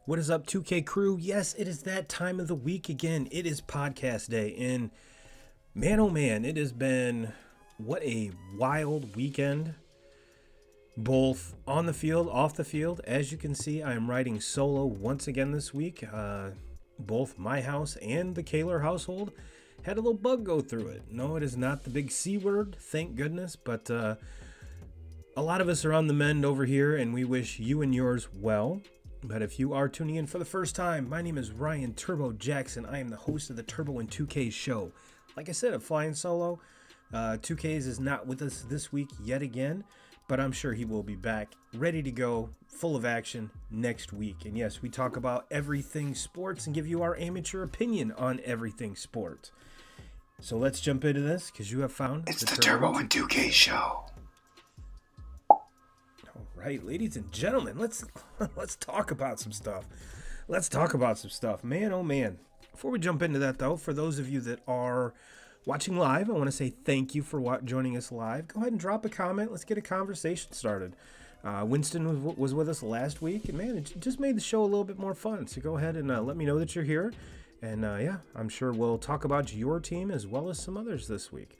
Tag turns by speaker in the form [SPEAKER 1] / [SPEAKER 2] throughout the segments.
[SPEAKER 1] What is up, 2K crew? Yes, it is that time of the week again. It is podcast day, and man, oh man, it has been what a wild weekend, both on the field, off the field. As you can see, I am riding solo once again this week. Both my house and the Kaler household had a little bug go through it. No, it is not the big C word, thank goodness, but a lot of us are on the mend over here, and we wish you and yours well. But if you are tuning in for the first time, my name is Ryan Turbo Jackson. I am the host of the Turbo and 2K show. Like I said, I'm flying solo. 2Ks is not with us this week yet again, but I'm sure he will be back, ready to go, full of action next week. And yes, we talk about everything sports and give you our amateur opinion on everything sports. So let's jump into this, because you have found
[SPEAKER 2] it's the Turbo and 2K show.
[SPEAKER 1] Right, ladies and gentlemen, let's talk about some stuff. Man, oh man. Before we jump into that, though, for those of you that are watching live, I want to say thank you for joining us live. Go ahead and drop a comment. Let's get a conversation started. Winston was with us last week, and man, it just made the show a little bit more fun. So go ahead and let me know that you're here. And yeah, I'm sure we'll talk about your team as well as some others this week.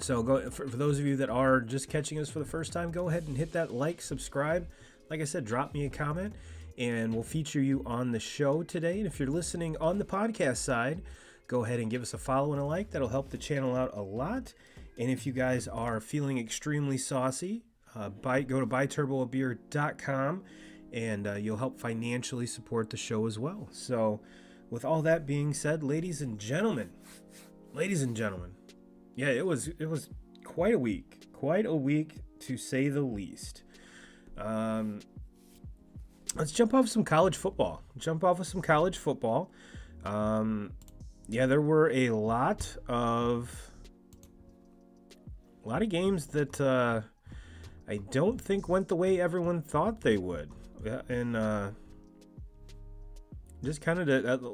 [SPEAKER 1] So for those of you that are just catching us for the first time, go ahead and hit that like, subscribe. Like I said, drop me a comment, and we'll feature you on the show today. And if you're listening on the podcast side, go ahead and give us a follow and a like. That'll help the channel out a lot. And if you guys are feeling extremely saucy, go to buyturboabeer.com, and you'll help financially support the show as well. So with all that being said, ladies and gentlemen, yeah, it was quite a week to say the least. Let's jump off some college football. Yeah, there were a lot of games that I don't think went the way everyone thought they would. Yeah, and just kind of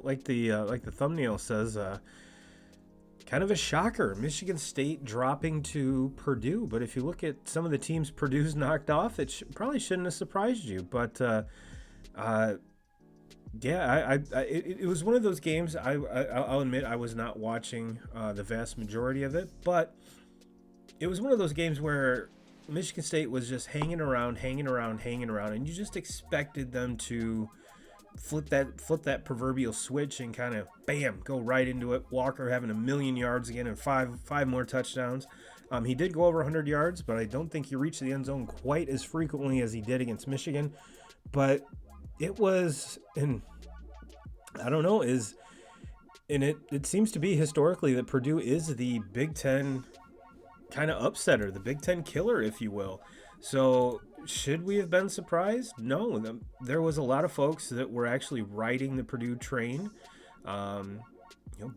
[SPEAKER 1] like the thumbnail says. Kind of a shocker. Michigan State dropping to Purdue. But if you look at some of the teams Purdue's knocked off, it probably shouldn't have surprised you. But yeah, it was one of those games. I'll admit I was not watching the vast majority of it, but it was one of those games where Michigan State was just hanging around, and you just expected them to flip that proverbial switch and kind of bam, go right into it. Walker having 1,000,000 yards again and five more touchdowns. He did go over 100 yards, but I don't think he reached the end zone quite as frequently as he did against Michigan. But it was, and I don't know, it seems to be historically that Purdue is the Big Ten kind of upsetter, the Big Ten killer, if you will. So should we have been surprised? No. There was a lot of folks that were actually riding the Purdue train.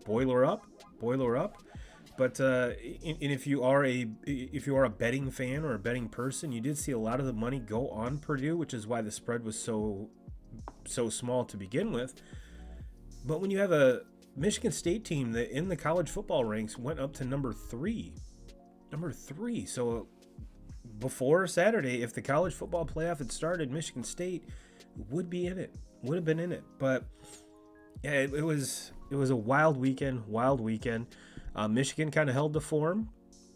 [SPEAKER 1] Boiler up. But and if you are a betting fan or a betting person, you did see a lot of the money go on Purdue, which is why the spread was so small to begin with. But when you have a Michigan State team that in the college football ranks went up to number three, so before Saturday, if the college football playoff had started, Michigan State would have been in it. But yeah, it was a wild weekend. Michigan kind of held the form.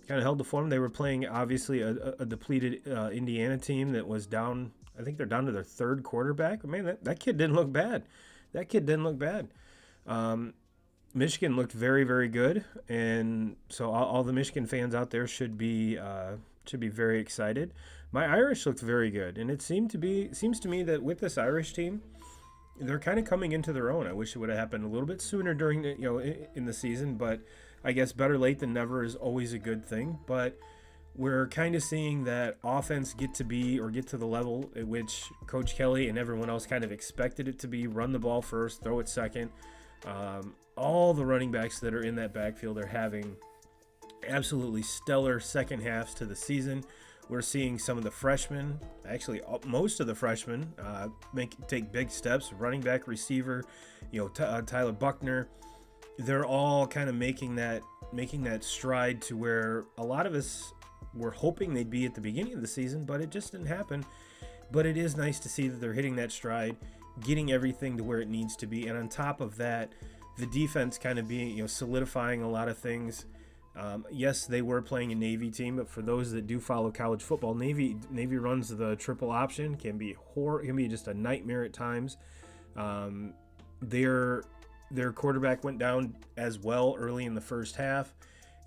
[SPEAKER 1] They were playing obviously a depleted Indiana team that was down. I think they're down to their third quarterback. Man, that kid didn't look bad. Michigan looked very, very good, and so all the Michigan fans out there should be very excited. My Irish looked very good, and it seems to me that with this Irish team, they're kind of coming into their own. I wish it would have happened a little bit sooner during in the season, but I guess better late than never is always a good thing. But we're kind of seeing that offense get to the level at which Coach Kelly and everyone else kind of expected it to be. Run the ball first, throw it second. All the running backs that are in that backfield are having absolutely stellar second halves to the season. We're seeing some of the freshmen, actually most of the freshmen, take big steps. Running back, receiver, Tyler Buckner. They're all kind of making that stride to where a lot of us were hoping they'd be at the beginning of the season, but it just didn't happen. But it is nice to see that they're hitting that stride, getting everything to where it needs to be, and on top of that, the defense kind of being solidifying a lot of things. Yes, they were playing a Navy team, but for those that do follow college football, Navy runs the triple option. Can be just a nightmare at times. Their quarterback went down as well early in the first half,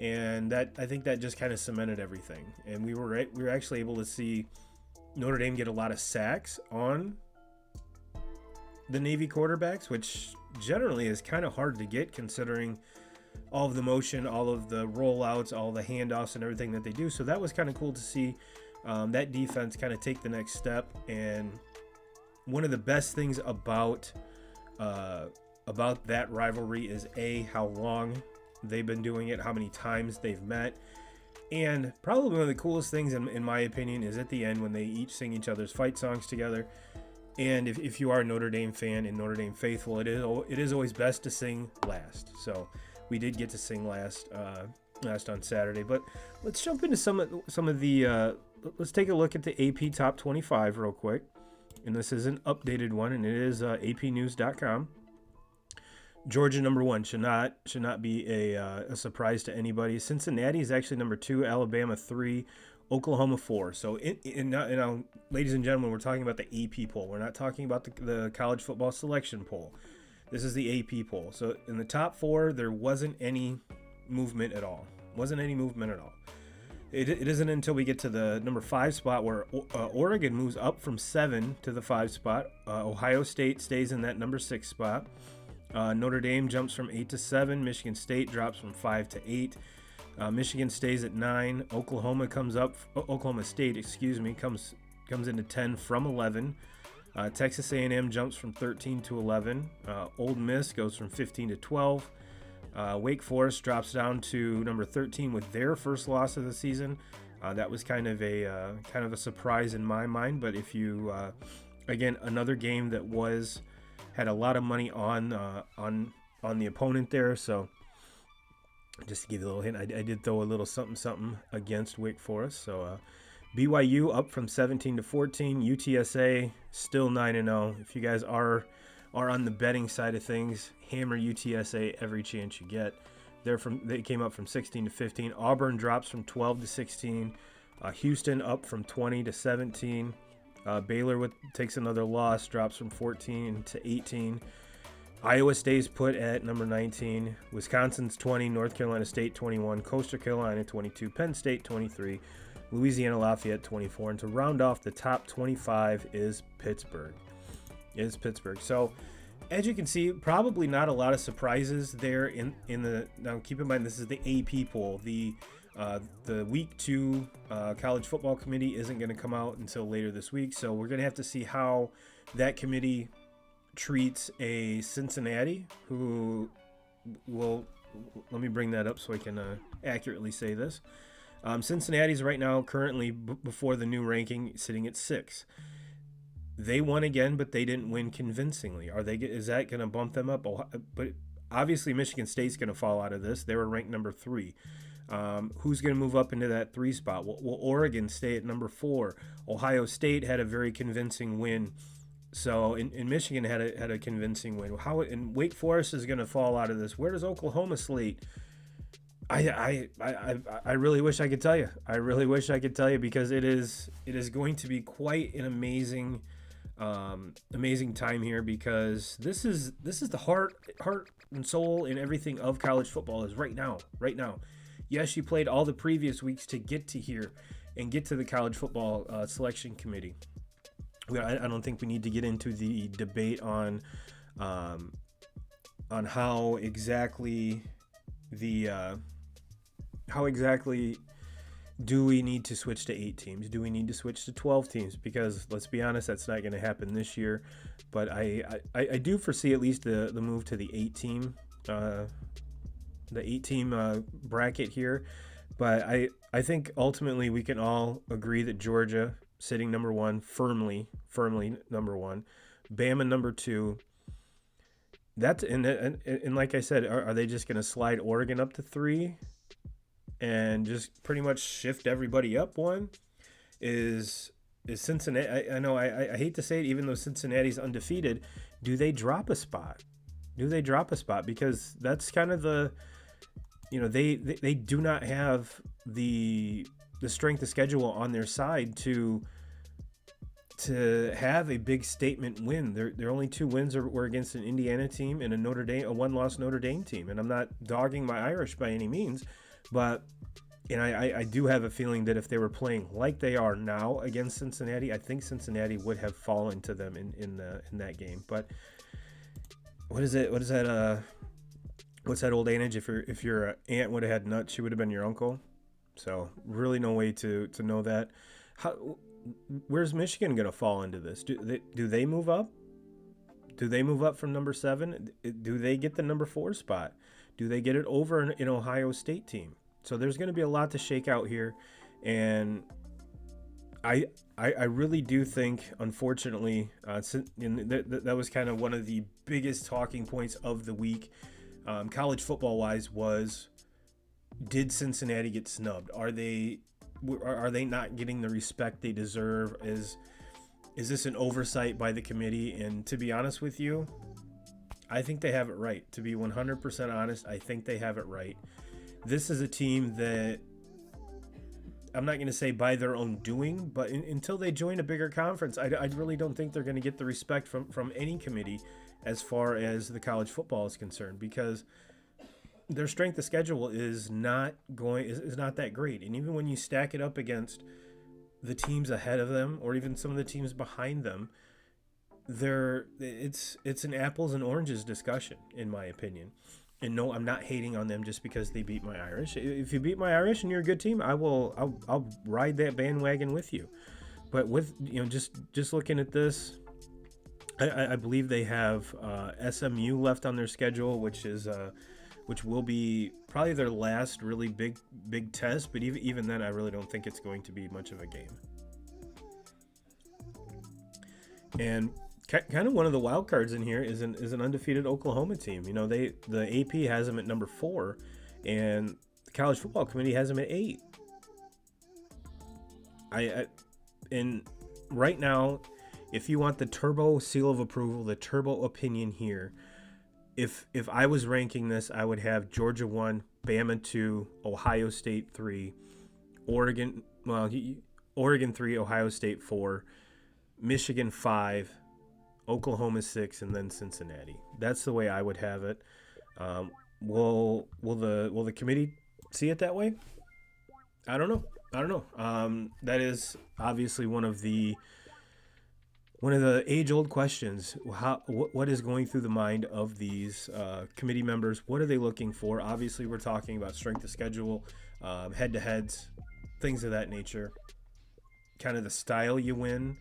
[SPEAKER 1] and I think that just kind of cemented everything. And we were actually able to see Notre Dame get a lot of sacks on the Navy quarterbacks, which generally is kind of hard to get considering all of the motion, all of the rollouts, all the handoffs and everything that they do. So that was kind of cool to see that defense kind of take the next step. And one of the best things about that rivalry is how long they've been doing it, how many times they've met. And probably one of the coolest things in my opinion is at the end when they each sing each other's fight songs together. And if you are a Notre Dame fan and Notre Dame faithful, it is always best to sing last. So we did get to sing last on Saturday. But let's jump into some of the let's take a look at the AP Top 25 real quick. And this is an updated one, and it is apnews.com. Georgia number 1 should not be a surprise to anybody. Cincinnati is actually number 2, Alabama 3, Oklahoma 4. So, now, ladies and gentlemen, we're talking about the AP poll. We're not talking about the college football selection poll. This is the AP poll. So in the top 4, there wasn't any movement at all. It isn't until we get to the number 5 spot where Oregon moves up from 7 to the 5 spot. Ohio State stays in that number 6 spot. Notre Dame jumps from 8 to 7. Michigan State drops from 5 to 8. Michigan stays at 9. Oklahoma State comes into 10 from 11. Texas A&M jumps from 13 to 11. Ole Miss goes from 15 to 12. Wake Forest drops down to number 13 with their first loss of the season. That was kind of a surprise in my mind. But if you again, another game that had a lot of money on the opponent there. So just to give you a little hint, I did throw a little something against Wake Forest. So BYU up from 17 to 14. UTSA still 9-0. If you guys are on the betting side of things, hammer UTSA every chance you get. They came up from 16 to 15. Auburn drops from 12 to 16. Houston up from 20 to 17. Baylor takes another loss, drops from 14 to 18. Iowa stays put at number 19. Wisconsin's 20. North Carolina State 21. Coastal Carolina 22. Penn State 23. Louisiana Lafayette 24. And to round off the top 25 is Pittsburgh. So as you can see, probably not a lot of surprises there in the. Now keep in mind this is the AP poll. The week 2 college football committee isn't going to come out until later this week, so we're going to have to see how that committee treats a Cincinnati, who will. Let me bring that up so I can accurately say this. Cincinnati's right now currently before the new ranking sitting at 6. They won again, but they didn't win convincingly. Is that going to bump them up? But obviously Michigan State's going to fall out of this. They were ranked number 3. Who's going to move up into that 3 spot? Will Oregon stay at number 4? Ohio State had a very convincing win. So in Michigan had a convincing win. And Wake Forest is going to fall out of this. Where does Oklahoma slate? I really wish I could tell you. Because it is going to be quite an amazing time here, because this is the heart and soul and everything of college football is right now. Yes, you played all the previous weeks to get to here and get to the college football selection committee. I don't think we need to get into the debate on how exactly do we need to switch to 8 teams? Do we need to switch to 12 teams? Because let's be honest, that's not going to happen this year. But I do foresee at least the move to the 8-team bracket here. But I think ultimately we can all agree that Georgia sitting number 1, firmly number 1, Bama number 2. That's and like I said, are they just going to slide Oregon up to 3 and just pretty much shift everybody up 1? Is Cincinnati? I know I hate to say it, even though Cincinnati's undefeated, do they drop a spot? Because that's kind of the, they do not have the strength of schedule on their side to have a big statement win. Their only 2 wins were against an Indiana team and a 1-loss Notre Dame team. And I'm not dogging my Irish by any means, but I do have a feeling that if they were playing like they are now against Cincinnati, I think Cincinnati would have fallen to them in that game. But what is it? What is that? What's that old adage? If your aunt would have had nuts, she would have been your uncle. So really no way to know that. Where's Michigan going to fall into this? Do they move up? Do they move up from number 7? Do they get the number 4 spot? Do they get it over an Ohio State team? So there's going to be a lot to shake out here, and I really do think, unfortunately, that was kind of one of the biggest talking points of the week, college football wise, was, did Cincinnati get snubbed? Are they not getting the respect they deserve? Is this an oversight by the committee? And to be honest with you, I think they have it right. To be 100% honest, I think they have it right. This is a team that, I'm not going to say by their own doing, but until they join a bigger conference, I really don't think they're going to get the respect from any committee as far as the college football is concerned, because their strength of schedule is not that great. And even when you stack it up against the teams ahead of them, or even some of the teams behind them, it's an apples and oranges discussion, in my opinion. And no, I'm not hating on them just because they beat my Irish. If you beat my Irish and you're a good team, I'll ride that bandwagon with you. But with, just looking at this, I believe they have SMU left on their schedule, which will be probably their last really big test. But even then, I really don't think it's going to be much of a game. And kind of one of the wild cards in here is an undefeated Oklahoma team. The AP has them at number 4, and the College Football Committee has them at 8. And right now, if you want the turbo seal of approval, the turbo opinion here, if I was ranking this, I would have Georgia 1, Bama 2, Ohio State 3, Oregon 3, Ohio State 4, Michigan 5, Oklahoma 6, and then Cincinnati. That's the way I would have it. Will the committee see it that way? I don't know. That is obviously one of the age-old questions. What is going through the mind of these committee members? What are they looking for? Obviously, we're talking about strength of schedule, head-to-heads, things of that nature. Kind of the style you win.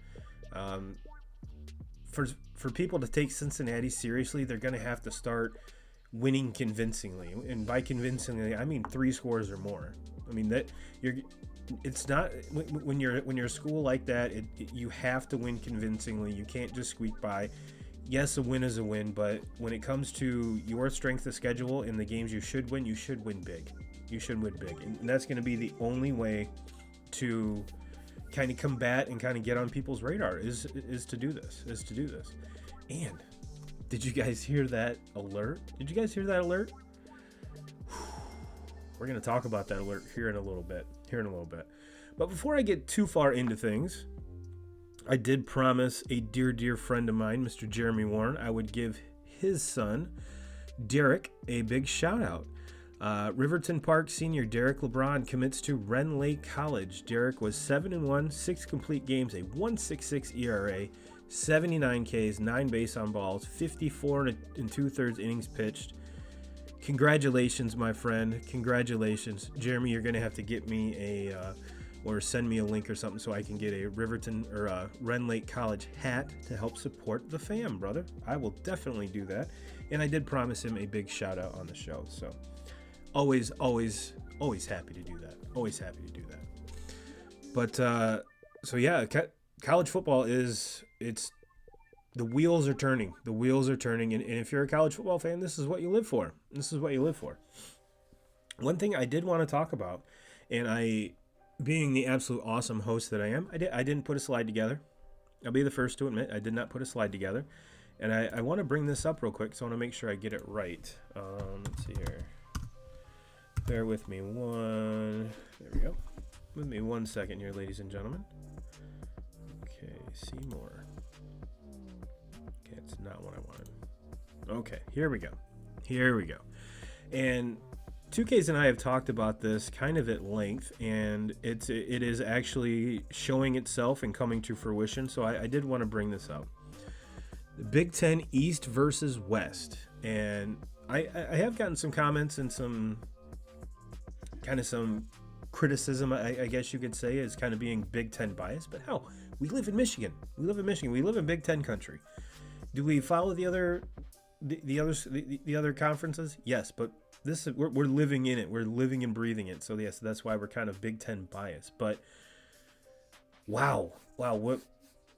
[SPEAKER 1] For people to take Cincinnati seriously, they're going to have to start winning convincingly, and by convincingly, I mean 3 scores or more. I mean it's not when you're a school like that. You have to win convincingly. You can't just squeak by. Yes, a win is a win, but when it comes to your strength of schedule in the games you should win big. You should win big, and that's going to be the only way to kind of combat and kind of get on people's radar is to do this. And did you guys hear that alert? We're going to talk about that alert here in a little bit. But before I get too far into things, I did promise a dear friend of mine, Mr. Jeremy Warren, I would give his son, Derek, a big shout out. Riverton Park senior Derek LeBron commits to Ren Lake College. Derek was 7-1, 6 complete games, a 1.66 ERA, 79 Ks, 9 base on balls, 54 and 2/3 innings pitched. Congratulations, my friend. Congratulations. Jeremy, you're going to have to get me or send me a link or something so I can get a Riverton or a Ren Lake College hat to help support the fam, brother. I will definitely do that. And I did promise him a big shout out on the show. So always happy to do that. But so yeah, college football it's the wheels are turning. And if you're a college football fan, this is what you live for. One thing I did want to talk about, and I, being the absolute awesome host that I am, I didn't put a slide together. I'll be the first to admit I did not put a slide together. And I want to bring this up real quick, so I want to make sure I get it right. Let's see here. Bear with me there we go. With me 1 second here, ladies and gentlemen. Okay, see more. Okay, it's not what I wanted. Okay, here we go. And 2Ks and I have talked about this kind of at length, and it is actually showing itself and coming to fruition, so I did want to bring this up. Big Ten East versus West. And I have gotten some comments and some criticism, I guess you could say, as kind of being Big Ten biased. But hell, we live in Michigan. We live in Big Ten country. Do we follow the other conferences? Yes, but we're living in it. We're living and breathing it. So yes, that's why we're kind of Big Ten biased. But wow, what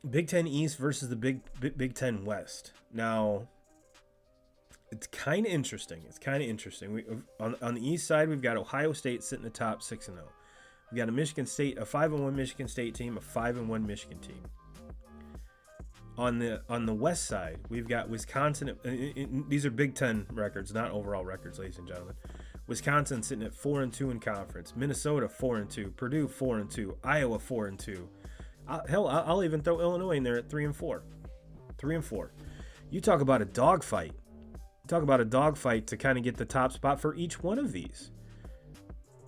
[SPEAKER 1] Big Ten East versus the Big Ten West. Now, it's kind of interesting. We on the East side, we've got Ohio State sitting at the top 6-0. We got a 5-1 Michigan State team, a 5-1 Michigan team. On the West side, we've got Wisconsin. These are Big Ten records, not overall records, ladies and gentlemen. Wisconsin sitting at 4-2 in conference. Minnesota 4-2. Purdue 4-2. Iowa 4-2. Hell, I'll even throw Illinois in there at 3-4. 3-4. You talk about a dogfight. To kind of get the top spot for each one of these.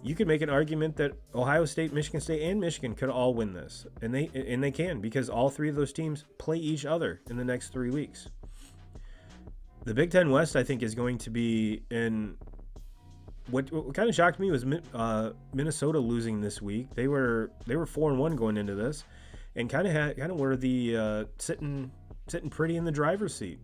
[SPEAKER 1] You could make an argument that Ohio State, Michigan State, and Michigan could all win this, and they can, because all three of those teams play each other in the next 3 weeks. The Big Ten West, I think, is going to be in. What kind of shocked me was Minnesota losing this week. They were 4-1 going into this, and kind of were the sitting pretty in the driver's seat.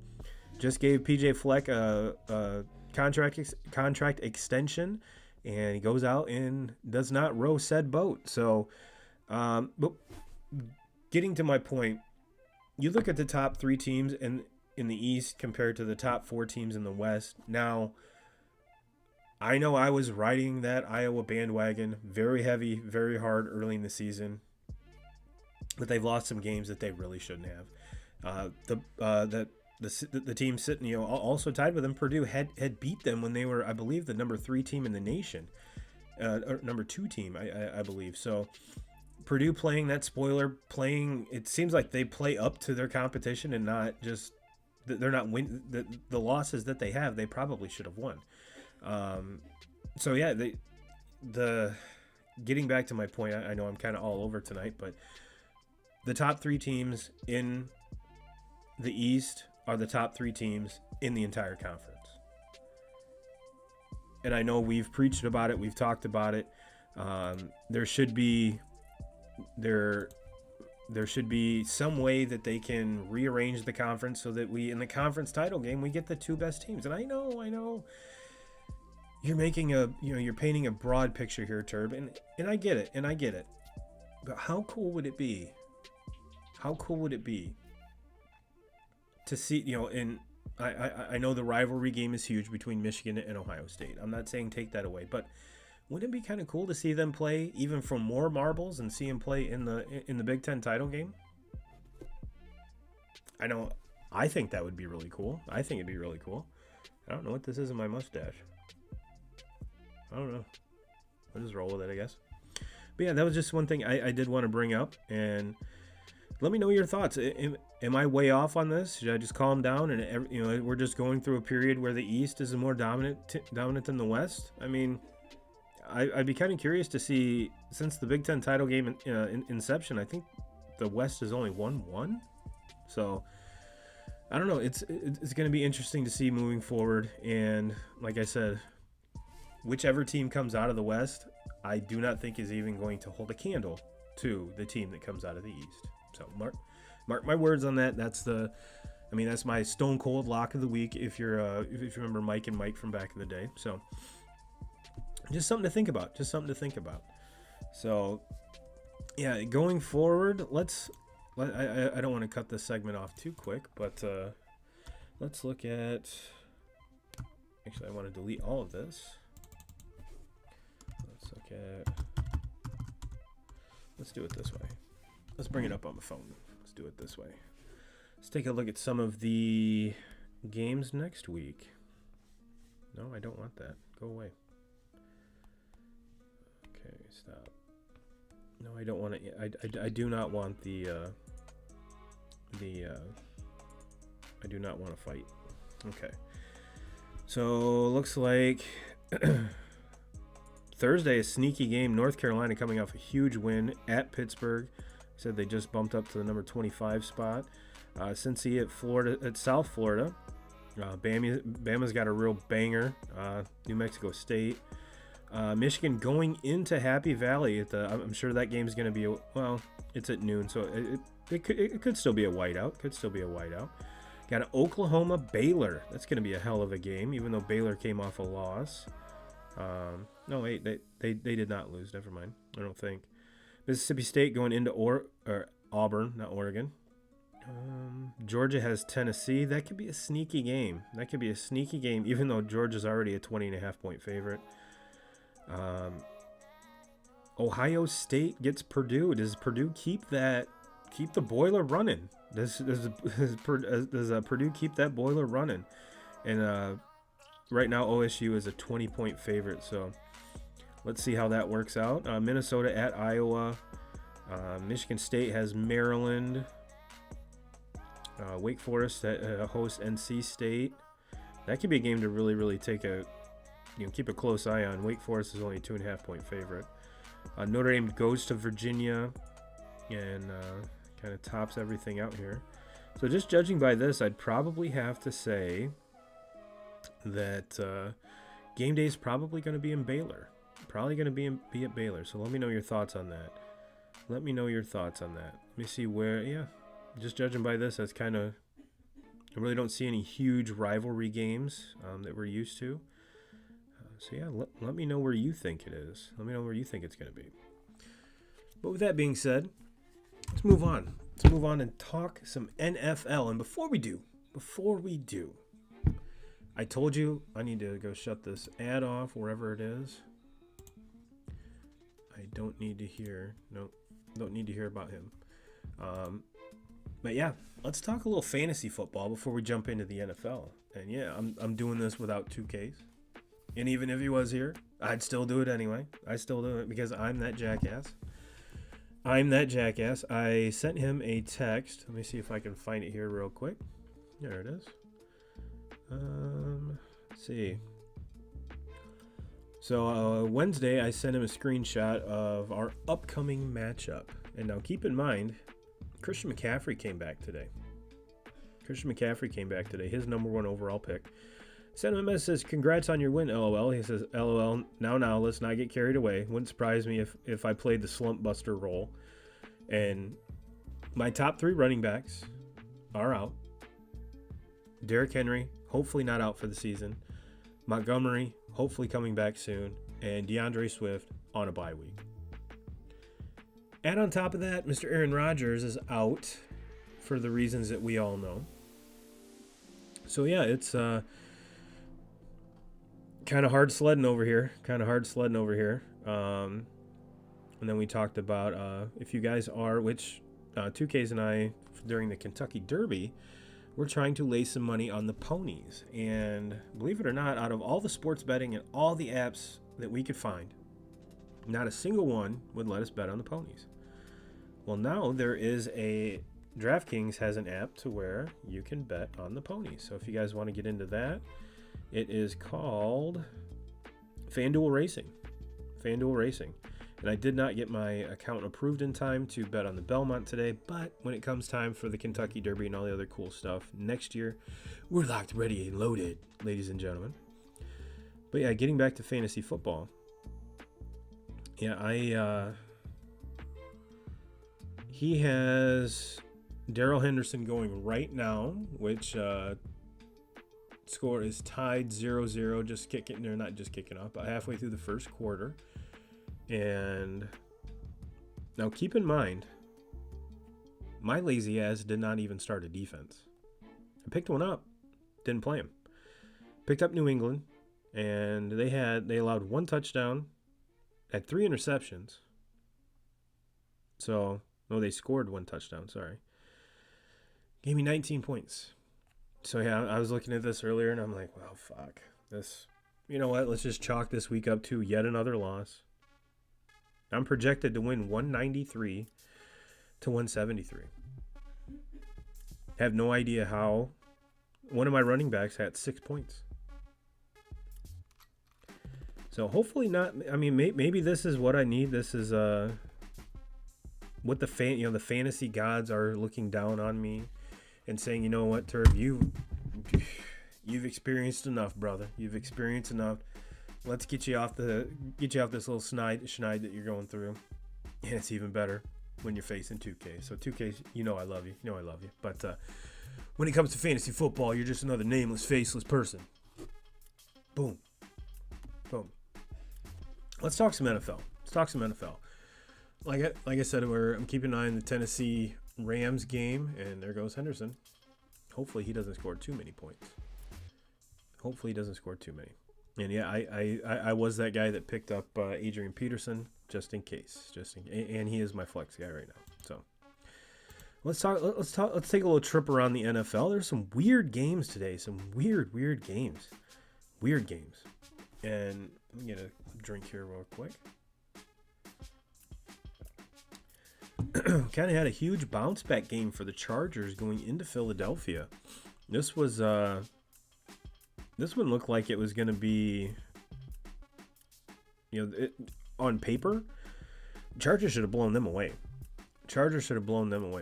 [SPEAKER 1] Just gave PJ Fleck a contract extension. And he goes out and does not row said boat. So, but getting to my point, you look at the top 3 teams in the East compared to the top 4 teams in the West. Now, I know I was riding that Iowa bandwagon very heavy, very hard early in the season, but they've lost some games that they really shouldn't have. The team sitting, also tied with them, Purdue had beat them when they were, I believe, the number 3 team in the nation, or number 2 team, I believe. So Purdue playing that spoiler, it seems like they play up to their competition and not just, they're not win the losses that they have, they probably should have won. So yeah, the getting back to my point, I know I'm kind of all over tonight, but the top 3 teams in the East are the top 3 teams in the entire conference. And I know we've preached about it, we've talked about it. There should be some way that they can rearrange the conference so that we, in the conference title game, we get the 2 best teams. And I know you're making you're painting a broad picture here, Turb, and I get it. But how cool would it be? To see, and I know the rivalry game is huge between Michigan and Ohio State. I'm not saying take that away, but wouldn't it be kind of cool to see them play even for more marbles and see them play in the Big Ten title game? I think that would be really cool. I think it'd be really cool. I don't know what this is in my mustache. I don't know. I'll just roll with it, I guess. But yeah, that was just one thing I did want to bring up, and let me know your thoughts. Am I way off on this? Should I just calm down and we're just going through a period where the East is more dominant than the West? I mean, I'd be kind of curious to see, since the Big Ten title game inception, I think the West has only won 1. So I don't know. It's going to be interesting to see moving forward. And like I said, whichever team comes out of the West, I do not think is even going to hold a candle to the team that comes out of the East. So mark my words on that. That's my stone cold lock of the week. If you remember Mike and Mike from back in the day. So just something to think about. So yeah, going forward, I don't want to cut this segment off too quick, but let's look at. Actually, I want to delete all of this. Let's do it this way. Let's bring it up on the phone. Let's do it this way. Let's take a look at some of the games next week. No, I don't want that. Go away. Okay, stop. No, I don't want to. I do not want I do not want to fight. Okay. So looks like Thursday, a sneaky game. North Carolina coming off a huge win at Pittsburgh. Said they just bumped up to the number 25 spot. Cincy at South Florida. Bama's got a real banger. New Mexico State. Michigan going into Happy Valley. I'm sure that game's going to be, it's at noon, so it could still be a whiteout. Got an Oklahoma Baylor. That's going to be a hell of a game, even though Baylor came off a loss. No, wait, they did not lose. Never mind. I don't think. Mississippi State going into Auburn, not Oregon. Georgia has Tennessee. That could be a sneaky game. Even though Georgia's already a 20.5 point favorite. Ohio State gets Purdue. Does Purdue keep the boiler running? Does Purdue keep that boiler running? And right now OSU is a 20-point favorite. So let's see how that works out. Minnesota at Iowa. Michigan State has Maryland. Wake Forest hosts NC State. That could be a game to really, really keep a close eye on. Wake Forest is only a 2.5 point favorite. Notre Dame goes to Virginia and kind of tops everything out here. So just judging by this, I'd probably have to say that game day is probably going to be in Baylor. Probably going to be at Baylor. So let me know your thoughts on that. Let me see where, just judging by this, that's kind of, I really don't see any huge rivalry games that we're used to. Let me know where you think it is. Let me know where you think it's going to be. But with that being said, let's move on. And talk some NFL. And before we do, I told you I need to go shut this ad off wherever it is. I don't need to hear about him. But yeah, let's talk a little fantasy football before we jump into the NFL. And yeah, I'm doing this without 2Ks. And even if he was here, I'd still do it anyway. I still do it because I'm that jackass. I sent him a text. Let me see if I can find it here real quick. There it is. Let's see. So Wednesday, I sent him a screenshot of our upcoming matchup. And now keep in mind, Christian McCaffrey came back today. His number 1 overall pick. Sent him a message, says, congrats on your win, LOL. He says, LOL, now, let's not get carried away. Wouldn't surprise me if I played the slump buster role. And my top 3 running backs are out. Derrick Henry, hopefully not out for the season. Montgomery, hopefully coming back soon. And DeAndre Swift on a bye week. And on top of that, Mr. Aaron Rodgers is out for the reasons that we all know. So yeah, it's kind of hard sledding over here. And then we talked about if you guys are, which 2Ks and I, during the Kentucky Derby, we're trying to lay some money on the ponies. And believe it or not, out of all the sports betting and all the apps that we could find, not a single one would let us bet on the ponies. Well, now there is DraftKings has an app to where you can bet on the ponies. So if you guys want to get into that, it is called FanDuel Racing. And I did not get my account approved in time to bet on the Belmont today, but when it comes time for the Kentucky Derby and all the other cool stuff next year, we're locked, ready, and loaded, ladies and gentlemen. But yeah, getting back to fantasy football. Yeah, he has Darrell Henderson going right now, which score is tied 0-0, not just kicking off, but halfway through the first quarter. And now keep in mind, my lazy ass did not even start a defense. I picked one up, didn't play him. Picked up New England, and they allowed 1 touchdown, had 3 interceptions. They scored 1 touchdown, sorry. Gave me 19 points. So yeah, I was looking at this earlier and I'm like, well, fuck. This, you know what? Let's just chalk this week up to yet another loss. I'm projected to win 193 to 173. Have no idea how. One of my running backs had 6 points. So hopefully not. I mean, maybe this is what I need. This is what the fantasy gods are looking down on me and saying, you know what, Turb, you've experienced enough, brother. You've experienced enough. Let's get you off this little schneid that you're going through. And it's even better when you're facing 2K. So 2K, you know I love you. You know I love you. But when it comes to fantasy football, you're just another nameless, faceless person. Boom. Boom. Let's talk some NFL. Like I said, I'm keeping an eye on the Tennessee Rams game, and there goes Henderson. Hopefully he doesn't score too many points. And yeah, I was that guy that picked up Adrian Peterson just in case. And he is my flex guy right now. So let's take a little trip around the NFL. There's some weird games today. Some weird games. And let me get a drink here real quick. Kind of had a huge bounce back game for the Chargers going into Philadelphia. This one looked like it was going to be, on paper, Chargers should have blown them away.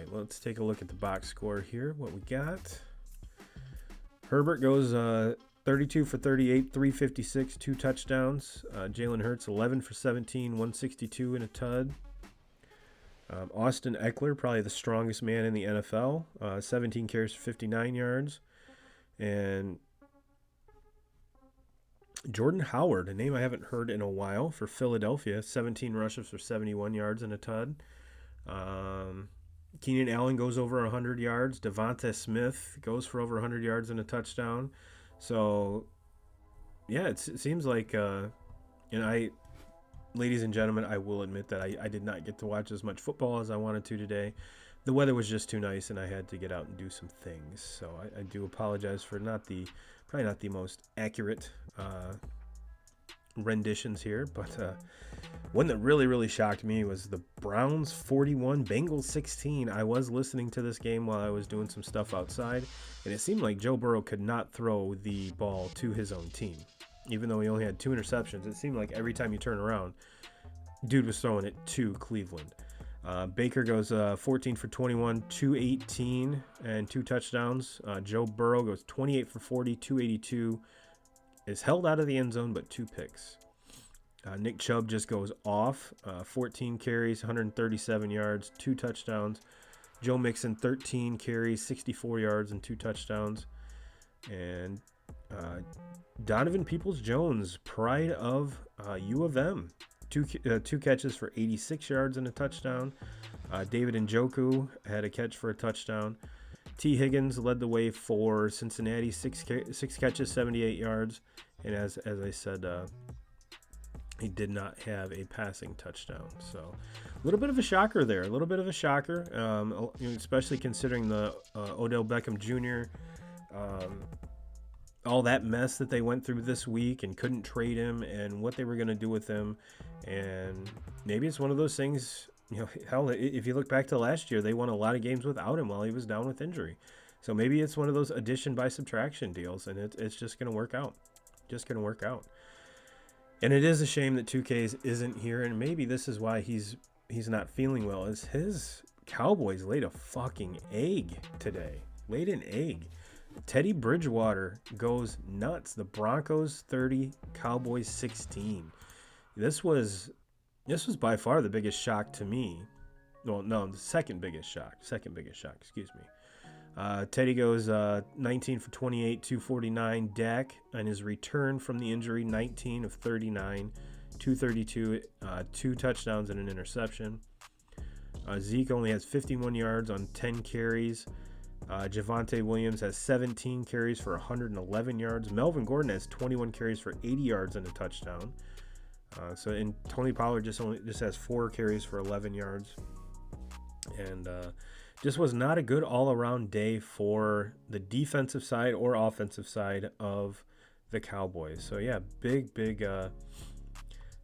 [SPEAKER 1] Let's take a look at the box score here. What we got? Herbert goes 32 for 38, 356, 2 touchdowns. Jalen Hurts 11 for 17, 162 and a tud. Austin Eckler, probably the strongest man in the NFL, 17 carries for 59 yards. And Jordan Howard, a name I haven't heard in a while for Philadelphia, 17 rushes for 71 yards and a tud. Keenan Allen goes over 100 yards. Devonta Smith goes for over 100 yards and a touchdown. So, yeah, it seems like, ladies and gentlemen, I will admit that I did not get to watch as much football as I wanted to today. The weather was just too nice, and I had to get out and do some things. So I do apologize for probably not the most accurate renditions here. But one that really, really shocked me was the Browns 41, Bengals 16. I was listening to this game while I was doing some stuff outside, and it seemed like Joe Burrow could not throw the ball to his own team. Even though he only had 2 interceptions, it seemed like every time you turn around, dude was throwing it to Cleveland. Baker goes 14 for 21, 218, and 2 touchdowns. Joe Burrow goes 28 for 40, 282, is held out of the end zone, but 2 picks. Nick Chubb just goes off, 14 carries, 137 yards, 2 touchdowns. Joe Mixon, 13 carries, 64 yards, and 2 touchdowns. And Donovan Peoples-Jones, pride of U of M, two catches for 86 yards and a touchdown. David Njoku had a catch for a touchdown. T. Higgins led the way for Cincinnati, six catches, 78 yards. And as I said, he did not have a passing touchdown. So a little bit of a shocker there. Especially considering the Odell Beckham Jr., all that mess that they went through this week and couldn't trade him and what they were going to do with him. And maybe it's one of those things, hell, if you look back to last year, they won a lot of games without him while he was down with injury. So maybe it's one of those addition by subtraction deals, and it's just going to work out. And it is a shame that 2K isn't here, and maybe this is why he's not feeling well, is his Cowboys laid a fucking egg today. Laid an egg. Teddy Bridgewater goes nuts. The Broncos 30, Cowboys 16. This was by far the biggest shock to me. Well, no, the second biggest shock. Excuse me. Teddy goes 19 for 28, 249. Dak on his return from the injury, 19 of 39, 232, 2 touchdowns and an interception. Zeke only has 51 yards on 10 carries. Javonte Williams has 17 carries for 111 yards. Melvin Gordon has 21 carries for 80 yards and a touchdown. And Tony Pollard just has 4 carries for 11 yards. And just was not a good all-around day for the defensive side or offensive side of the Cowboys. So yeah, big,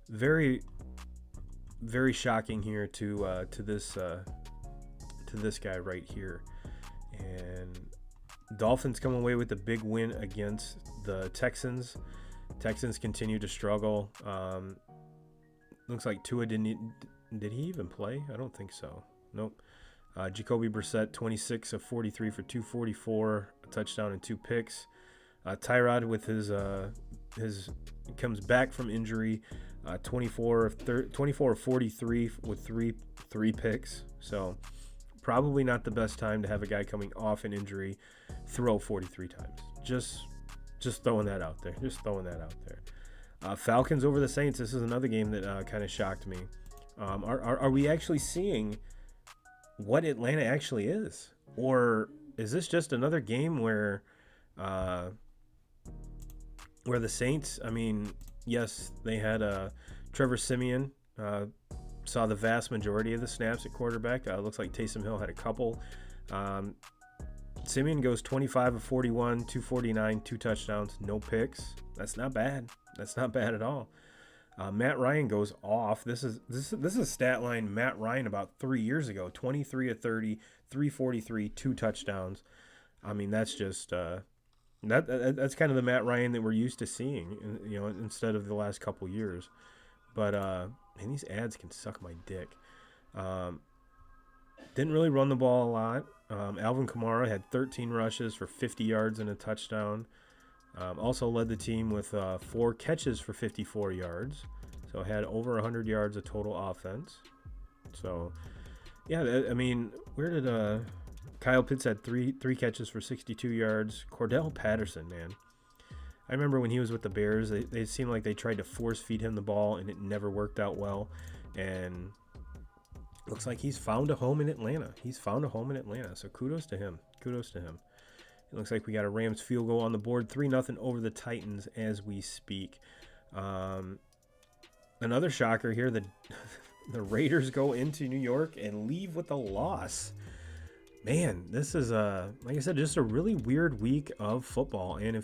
[SPEAKER 1] very, very shocking here to this guy right here. And Dolphins come away with a big win against the Texans. Texans continue to struggle. Looks like Tua did he even play? I don't think so. Nope. Jacoby Brissett, 26 of 43 for 244, a touchdown and 2 picks. Tyrod with his comes back from injury, 24 of 43 with three picks. So probably not the best time to have a guy coming off an injury throw 43 times. Just throwing that out there. Falcons over the Saints. This is another game that kind of shocked me. Are we actually seeing what Atlanta actually is, or is this just another game where the Saints? I mean, yes, they had Trevor Siemian saw the vast majority of the snaps at quarterback. Looks like Taysom Hill had a couple. Siemian goes 25 of 41, 249, 2 touchdowns, no picks. That's not bad. That's not bad at all. Matt Ryan goes off. This is stat line Matt Ryan about 3 years ago. 23 of 30, 343, 2 touchdowns. I mean, that's just that's kind of the Matt Ryan that we're used to seeing, instead of the last couple years. But man, these ads can suck my dick. Didn't really run the ball a lot. Alvin Kamara had 13 rushes for 50 yards and a touchdown. Also led the team with 4 catches for 54 yards. So had over 100 yards of total offense. So, yeah, I mean, where did Kyle Pitts had three catches for 62 yards. Cordell Patterson, man. I remember when he was with the Bears, they seemed like they tried to force feed him the ball, and it never worked out well. And looks like he's found a home in Atlanta. So kudos to him. It looks like we got a Rams field goal on the board, 3-0 over the Titans as we speak. Another shocker here, the Raiders go into New York and leave with a loss. Man, this is, like I said, just a really weird week of football. And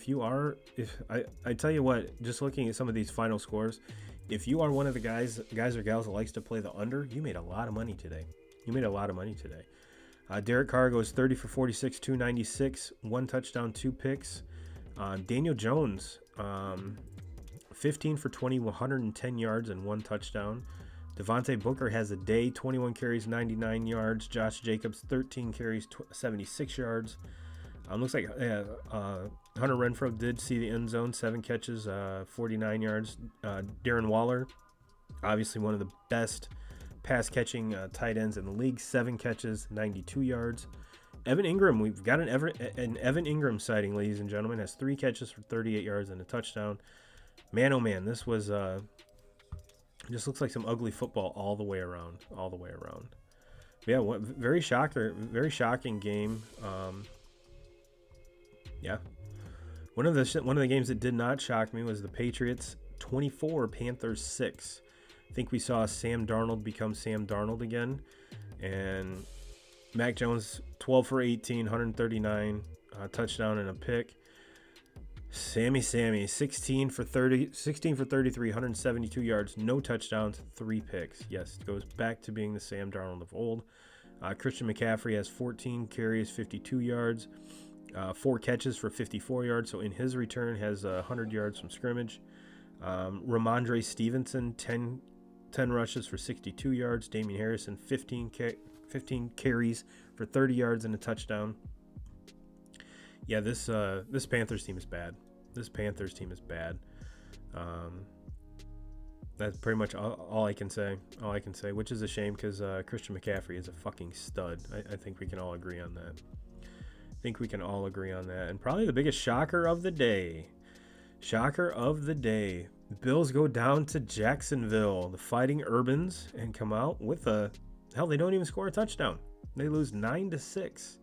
[SPEAKER 1] I tell you what, just looking at some of these final scores, if you are one of the guys or gals that likes to play the under, you made a lot of money today. Derek Carr goes 30 for 46, 296, 1 touchdown, 2 picks. Daniel Jones, 15 for 20, 110 yards and 1 touchdown. Devontae Booker has a day, 21 carries, 99 yards. Josh Jacobs, 13 carries, 76 yards. Looks like Hunter Renfrow did see the end zone, 7 catches, 49 yards. Darren Waller, obviously one of the best pass-catching tight ends in the league, 7 catches, 92 yards. Evan Ingram, we've got an Evan Ingram sighting, ladies and gentlemen, has 3 catches for 38 yards and a touchdown. Man, oh man, this was just looks like some ugly football all the way around. Yeah, very shocking game. Yeah, one of the games that did not shock me was the Patriots 24, Panthers 6. I think we saw Sam Darnold become Sam Darnold again, and Mac Jones 12 for 18, 139, touchdown and a pick. Sammy, 16 for 33, 172 yards, no touchdowns, 3 picks. Yes, it goes back to being the Sam Darnold of old. Christian McCaffrey has 14 carries, 52 yards, 4 catches for 54 yards. So in his return, has 100 yards from scrimmage. Ramondre Stevenson, 10 rushes for 62 yards. Damian Harrison, 15 carries for 30 yards and a touchdown. Yeah, this Panthers team is bad. That's pretty much all I can say. Which is a shame because Christian McCaffrey is a fucking stud. I think we can all agree on that. And probably the biggest shocker of the day. Bills go down to Jacksonville, the Fighting Urbans, and come out with they don't even score a touchdown. They lose 9-6.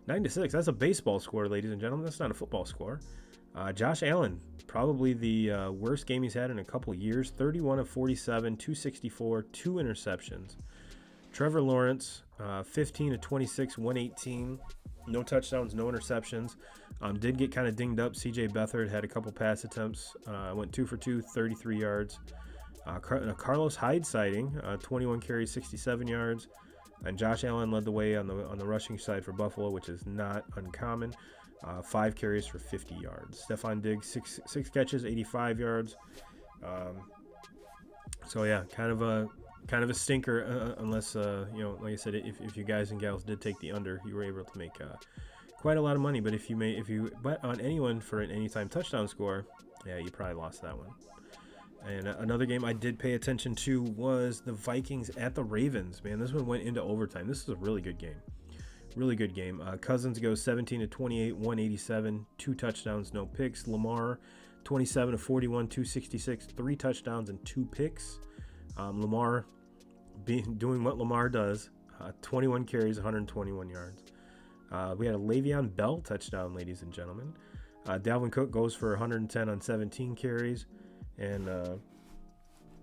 [SPEAKER 1] 9-6. That's a baseball score, ladies and gentlemen. That's not a football score. Josh Allen, probably the worst game he's had in a couple of years. 31 of 47, 264, 2 interceptions. Trevor Lawrence, 15 of 26, 118. No touchdowns, no interceptions. Did get kind of dinged up. C.J. Beathard had a couple pass attempts. Went 2 for 2, 33 yards. Carlos Hyde sighting, 21 carries, 67 yards. And Josh Allen led the way on the rushing side for Buffalo, which is not uncommon. 5 carries for 50 yards. Stephon Diggs, 6 catches, 85 yards. So yeah, kind of kind of a stinker, unless, like I said, if you guys and gals did take the under, you were able to make quite a lot of money. But if you bet on anyone for an anytime touchdown score, yeah, you probably lost that one. And another game I did pay attention to was the Vikings at the Ravens. Man, this one went into overtime. This is a really good game. Really good game. Cousins goes 17-28, 187, 2 touchdowns, no picks. Lamar, 27-41, 266, 3 touchdowns and 2 picks. Lamar doing what Lamar does, 21 carries, 121 yards. We had a Le'Veon Bell touchdown, ladies and gentlemen. Dalvin Cook goes for 110 on 17 carries. And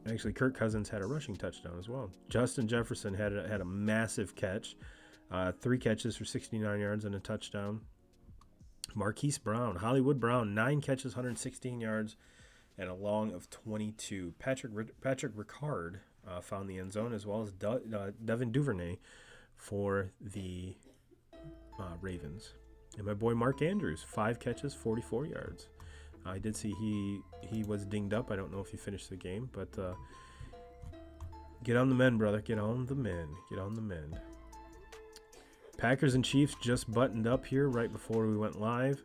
[SPEAKER 1] actually, Kirk Cousins had a rushing touchdown as well. Justin Jefferson had a massive catch, 3 catches for 69 yards and a touchdown. Marquise Brown, Hollywood Brown, 9 catches, 116 yards, and a long of 22. Patrick Ricard found the end zone, as well as Devin Duvernay for the Ravens. And my boy Mark Andrews, 5 catches, 44 yards. I did see he was dinged up. I don't know if he finished the game, but get on the mend, brother. Get on the mend. Get on the mend. Packers and Chiefs just buttoned up here right before we went live.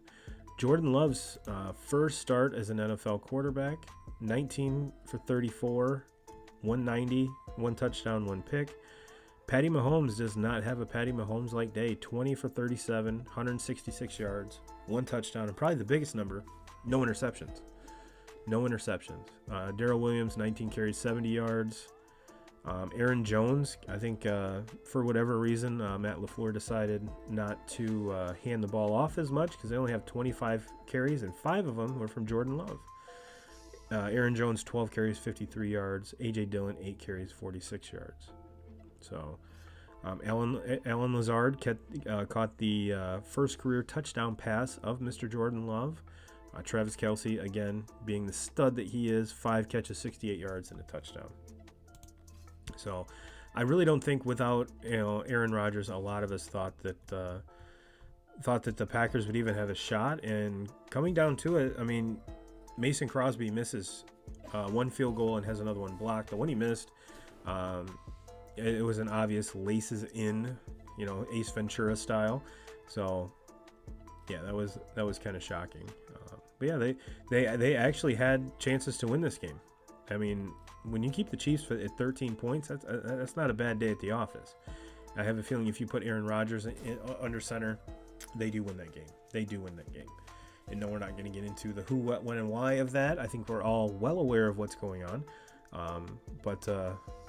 [SPEAKER 1] Jordan Love's first start as an NFL quarterback, 19 for 34, 190, 1 touchdown, 1 pick. Patty Mahomes does not have a Patty Mahomes-like day, 20 for 37, 166 yards, 1 touchdown, and probably the biggest number, no interceptions. No interceptions. Darrell Williams, 19 carries, 70 yards. Aaron Jones, I think for whatever reason, Matt LaFleur decided not to hand the ball off as much because they only have 25 carries, and 5 of them were from Jordan Love. Aaron Jones, 12 carries, 53 yards. A.J. Dillon, 8 carries, 46 yards. So Alan Lazard caught the first career touchdown pass of Mr. Jordan Love. Travis Kelce, again, being the stud that he is, 5 catches, 68 yards, and a touchdown. So I really don't think without Aaron Rodgers, a lot of us thought that the Packers would even have a shot. And coming down to it, I mean, Mason Crosby misses 1 field goal and has another one blocked. The one he missed, it was an obvious laces in, Ace Ventura style. So yeah, that was kind of shocking. But yeah, they actually had chances to win this game. I mean, when you keep the Chiefs at 13 points, that's not a bad day at the office. I have a feeling if you put Aaron Rodgers under center, they do win that game. They do win that game. And no, we're not going to get into the who, what, when, and why of that. I think we're all well aware of what's going on. But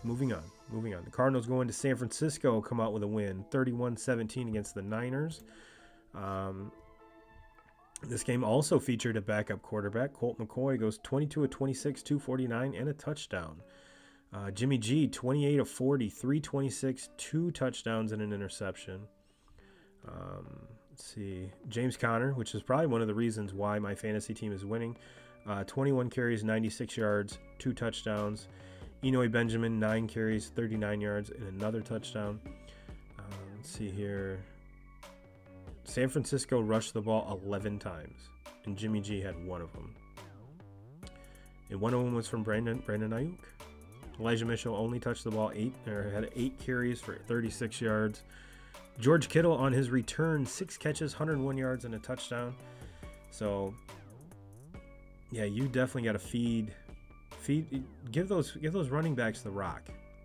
[SPEAKER 1] moving on. The Cardinals go into San Francisco, come out with a win, 31-17 against the Niners. This game also featured a backup quarterback. Colt McCoy goes 22 of 26, 249, and a touchdown. Jimmy G, 28 of 40, 326, 2 touchdowns and an interception. Let's see. James Conner, which is probably one of the reasons why my fantasy team is winning. 21 carries, 96 yards, 2 touchdowns. Enoy Benjamin, 9 carries, 39 yards, and another touchdown. Let's see here. San Francisco rushed the ball 11 times, and Jimmy G had 1 of them. And 1 of them was from Brandon Ayuk. Elijah Mitchell only touched the ball had 8 carries for 36 yards. George Kittle on his return, 6 catches, 101 yards, and a touchdown. So, yeah, you definitely got to give those running backs the rock.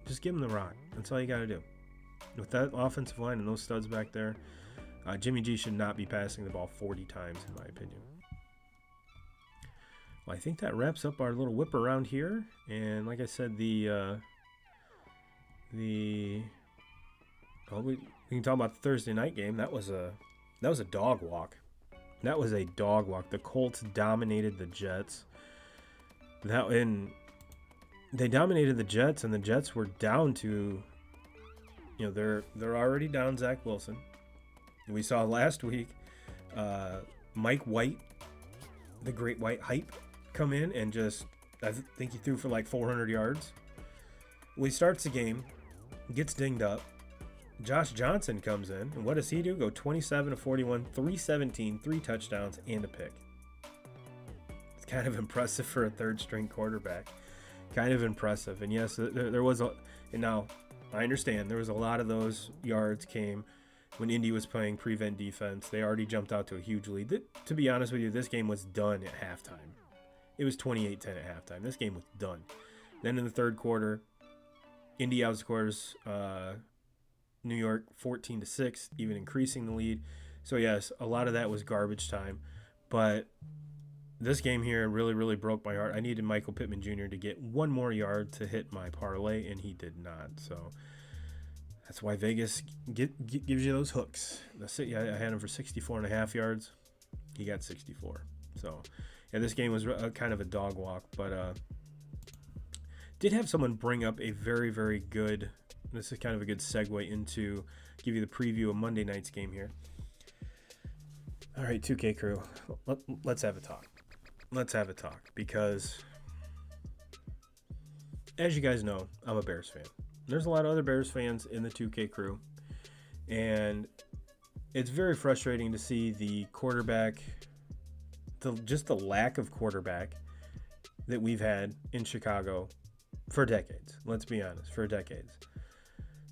[SPEAKER 1] Just give them the rock. That's all you got to do. With that offensive line and those studs back there, Jimmy G should not be passing the ball 40 times, in my opinion. Well, I think that wraps up our little whip around here. And like I said, we can talk about the Thursday night game. That was a dog walk. That was a dog walk. The Colts dominated the Jets. They dominated the Jets, and the Jets were down to, they're already down Zach Wilson. We saw last week Mike White, the Great White Hype, come in and I think he threw for like 400 yards. Well, he starts the game, gets dinged up. Josh Johnson comes in, and what does he do? Go 27 of 41, 317, 3 touchdowns, and a pick. It's kind of impressive for a third-string quarterback. kind of impressive. And yes, there was and now I understand there was a lot of those yards came when Indy was playing prevent defense. They already jumped out to a huge lead. To be honest with you, this game was done at halftime. It was 28-10 at halftime. This game was done. Then in the third quarter, Indy outscores New York 14-6, even increasing the lead. So yes, a lot of that was garbage time. But this game here really, really broke my heart. I needed Michael Pittman Jr. to get one more yard to hit my parlay, and he did not. So that's why Vegas gives you those hooks. I had him for 64.5 yards. He got 64. So yeah, this game was kind of a dog walk, but did have someone bring up a very, very good, this is kind of a good segue into give you the preview of Monday night's game here. All right, 2K crew, let's have a talk. Let's have a talk because, as you guys know, I'm a Bears fan. There's a lot of other Bears fans in the 2K crew, and it's very frustrating to see the quarterback, just the lack of quarterback that we've had in Chicago for decades. Let's be honest, for decades.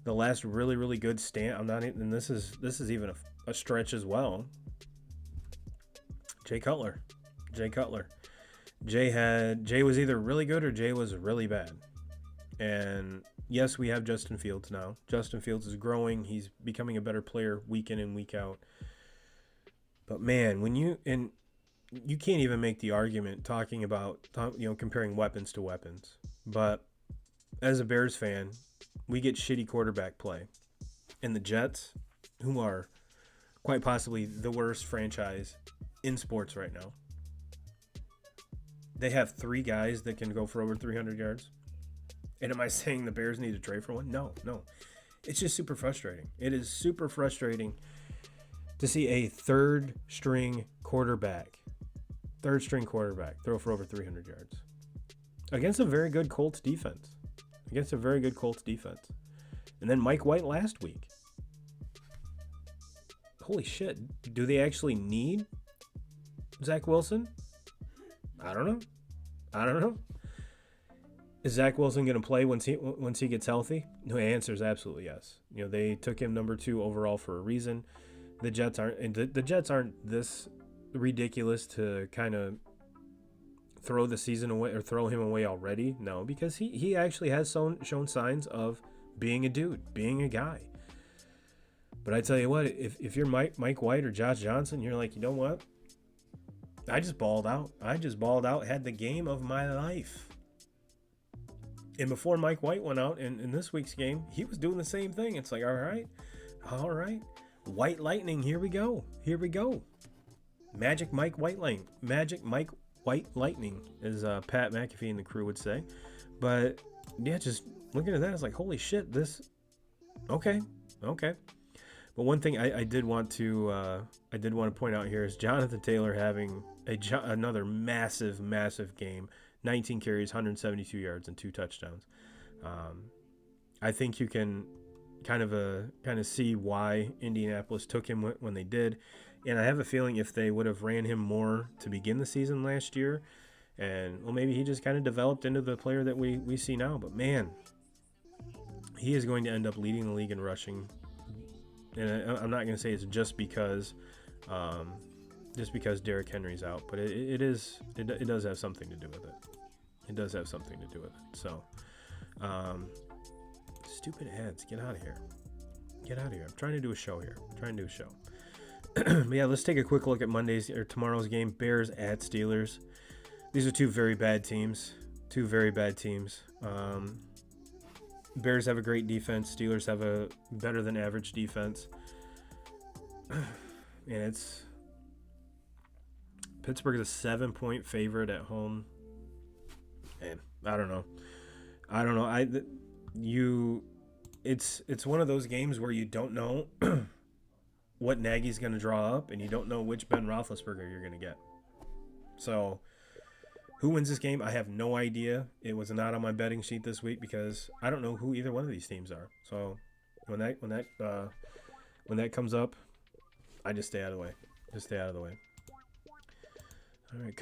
[SPEAKER 1] The last really, really good stand, and this is even a stretch as well. Jay Cutler. Jay was either really good or Jay was really bad. And yes, we have Justin Fields now. Justin Fields is growing. He's becoming a better player week in and week out. But man, you can't even make the argument talking about, comparing weapons to weapons. But as a Bears fan, we get shitty quarterback play. And the Jets, who are quite possibly the worst franchise in sports right now, they have 3 guys that can go for over 300 yards. And am I saying the Bears need to trade for one? No. It's just super frustrating. It is super frustrating to see a third-string quarterback throw for over 300 yards against a very good Colts defense. And then Mike White last week. Holy shit. Do they actually need Zach Wilson? I don't know. Is Zach Wilson going to play once he gets healthy? No, the answer is absolutely yes. They took him number 2 overall for a reason. The Jets aren't this ridiculous to kind of throw the season away or throw him away already. No, because he actually has shown signs of being a dude, being a guy. But I tell you what, if you're Mike White or Josh Johnson, you're like, you know what? I just balled out, had the game of my life. And before Mike White went out in this week's game, he was doing the same thing. It's like, all right. White Lightning, here we go. Magic Mike White Lightning, as Pat McAfee and the crew would say. But yeah, just looking at that, it's like, holy shit, this, okay. But one thing I did want to point out here is Jonathan Taylor having another massive game. 19 carries, 172 yards, and 2 touchdowns. I think you can kind of see why Indianapolis took him when they did. And I have a feeling if they would have ran him more to begin the season last year, and maybe he just kind of developed into the player that we see now. But man, he is going to end up leading the league in rushing. And I'm not going to say it's just because Derrick Henry's out, but it does have something to do with it. So, stupid ads, get out of here. I'm trying to do a show here. But yeah, let's take a quick look at tomorrow's game. Bears at Steelers. These are 2 very bad teams. Bears have a great defense. Steelers have a better than average defense. And Pittsburgh is a 7-point favorite at home. And I don't know. It's one of those games where you don't know what Nagy's going to draw up, and you don't know which Ben Roethlisberger you're going to get. So, who wins this game? I have no idea. It was not on my betting sheet this week because I don't know who either one of these teams are. So, when that comes up, I just stay out of the way. All right,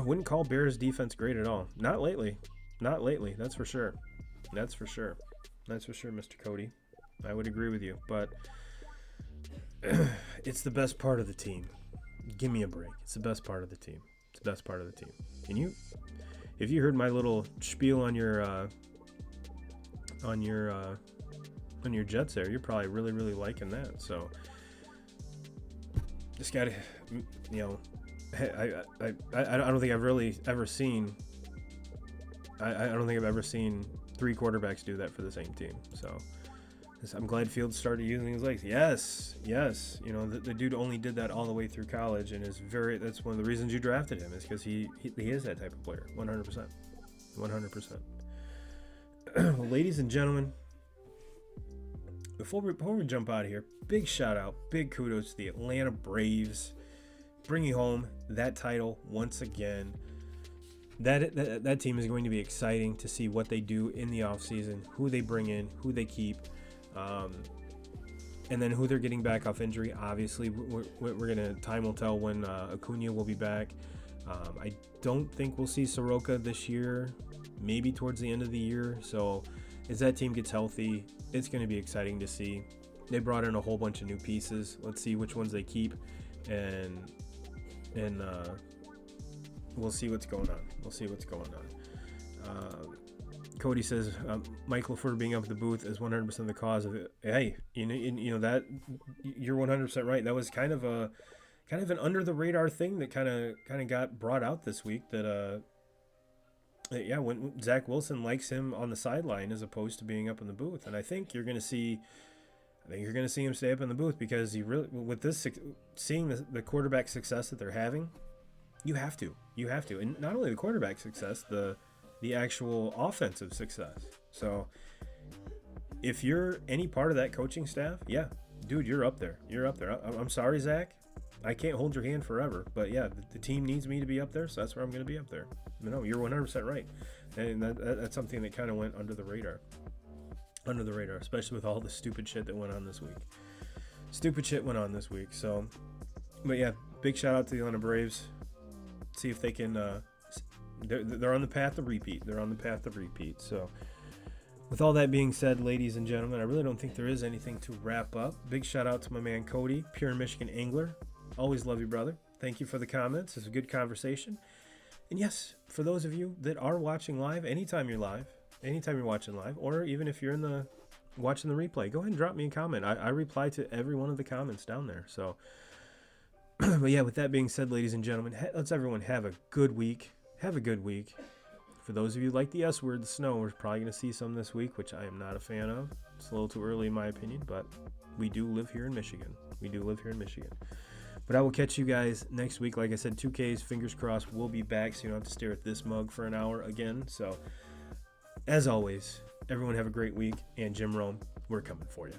[SPEAKER 1] Wouldn't call Bears defense great at all. Not lately. Not lately. That's for sure. That's for sure. That's for sure, Mr. Cody. I would agree with you. But it's the best part of the team. Give me a break. It's the best part of the team. It's the best part of the team. Can you, if you heard my little spiel on your Jets there, you're probably really, really liking that. So just gotta, I don't think I've really ever seen. I don't think I've ever seen 3 quarterbacks do that for the same team. So I'm glad Fields started using his legs. Yes. The dude only did that all the way through college, and that's one of the reasons you drafted him, is because he is that type of player. 100%. Well, ladies and gentlemen, before we jump out of here, big shout out, big kudos to the Atlanta Braves, bringing home that title once again. That team is going to be exciting to see what they do in the offseason, who they bring in, who they keep, and then who they're getting back off injury. Obviously, time will tell when Acuna will be back. I don't think we'll see Soroka this year, maybe towards the end of the year. So as that team gets healthy, it's going to be exciting to see. They brought in a whole bunch of new pieces. Let's see which ones they keep, and we'll see what's going on. Cody says Mike LaFleur being up at the booth is 100% the cause of it. Hey, you know that you're 100% right. That was kind of an under the radar thing that kind of got brought out this week. When Zach Wilson likes him on the sideline as opposed to being up in the booth, and I think you're going to see him stay up in the booth, because he really, with this, seeing the quarterback success that they're having, you have to, and not only the quarterback success, the actual offensive success. So if you're any part of that coaching staff, yeah, dude, you're up there. I'm sorry, Zach, I can't hold your hand forever, but yeah, the team needs me to be up there, so that's where I'm going to be up there. No, you're 100% right, and that's something that kind of went under the radar, especially with all the stupid shit that went on this week. So, but yeah, big shout out to the Atlanta Braves. See if they can. They're on the path to repeat. So, with all that being said, ladies and gentlemen, I really don't think there is anything to wrap up. Big shout out to my man Cody, Pure Michigan Angler. Always love you, brother. Thank you for the comments. It's a good conversation. And yes, for those of you that are watching live, anytime you're watching live, or even if you're watching the replay, go ahead and drop me a comment. I reply to every one of the comments down there. So, but yeah, with that being said, ladies and gentlemen, let's everyone have a good week. For those of you who like the S word, the snow, we're probably going to see some this week, which I am not a fan of. It's a little too early in my opinion, but we do live here in Michigan. But I will catch you guys next week. Like I said, 2Ks, fingers crossed, we'll be back, so you don't have to stare at this mug for an hour again. So, as always, everyone have a great week, and Jim Rome, we're coming for you.